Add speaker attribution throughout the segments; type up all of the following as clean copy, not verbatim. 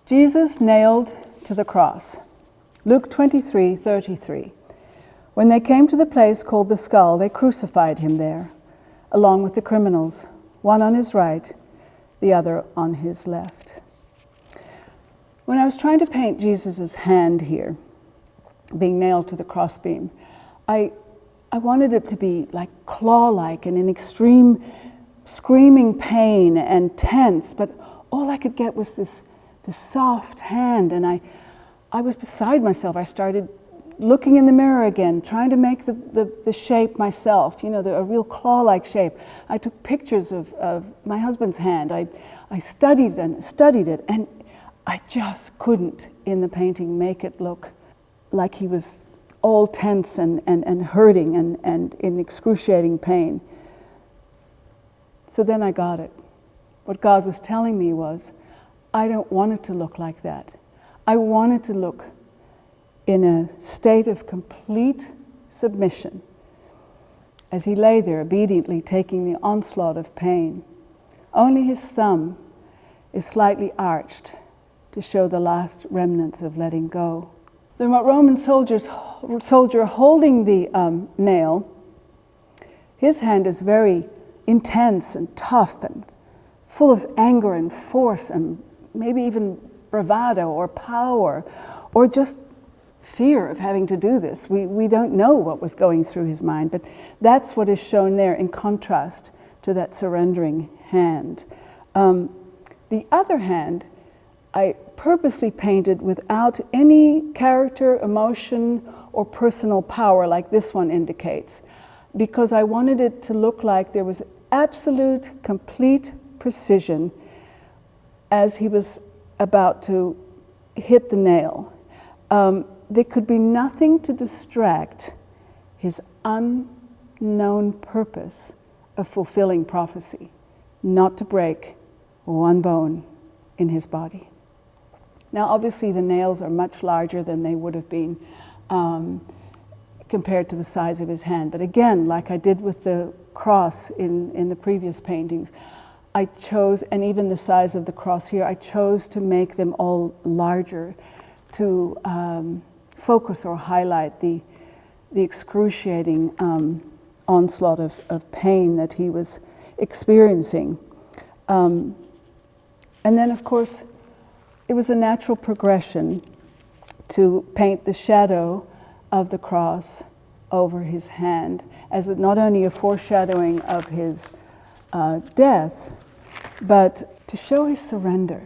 Speaker 1: Jesus nailed to the cross. Luke 23:33. When they came to the place called the Skull, they crucified him there, along with the criminals, one on his right, the other on his left. When I was trying to paint Jesus' hand here, being nailed to the crossbeam, I wanted it to be like claw-like and in extreme screaming pain and tense, but all I could get was this soft hand, and I was beside myself. I started looking in the mirror again, trying to make the shape myself, a real claw-like shape. I took pictures of my husband's hand. I studied it, and I just couldn't, in the painting, make it look like he was all tense and hurting and in excruciating pain. So then I got it. What God was telling me was, I don't want it to look like that. I want it to look in a state of complete submission as he lay there obediently taking the onslaught of pain. Only his thumb is slightly arched to show the last remnants of letting go. The Roman soldier holding the nail, his hand is very intense and tough and full of anger and force and maybe even bravado or power or just fear of having to do this. We don't know what was going through his mind, but that's what is shown there in contrast to that surrendering hand. The other hand, I purposely painted without any character, emotion, or personal power like this one indicates, because I wanted it to look like there was absolute, complete precision as he was about to hit the nail. There could be nothing to distract his unknown purpose of fulfilling prophecy, not to break one bone in his body. Now, obviously, the nails are much larger than they would have been compared to the size of his hand. But again, like I did with the cross in the previous paintings, I chose, and even the size of the cross here, I chose to make them all larger to focus or highlight the excruciating onslaught of pain that he was experiencing. And then, of course, it was a natural progression to paint the shadow of the cross over his hand as not only a foreshadowing of his death, but to show his surrender,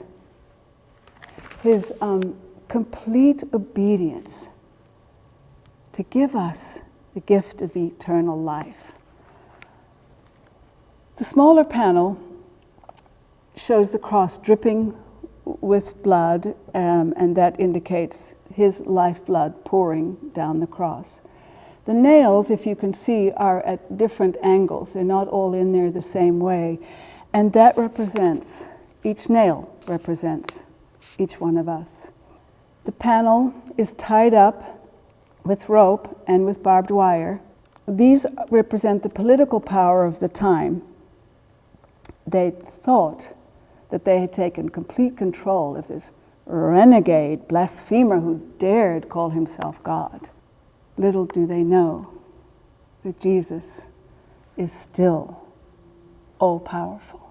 Speaker 1: his complete obedience to give us the gift of eternal life. The smaller panel shows the cross dripping with blood, and that indicates his lifeblood pouring down the cross. The nails, if you can see, are at different angles. They're not all in there the same way. And that represents, each nail represents each one of us. The panel is tied up with rope and with barbed wire. These represent the political power of the time. They thought that they had taken complete control of this renegade blasphemer who dared call himself God. Little do they know that Jesus is still all-powerful.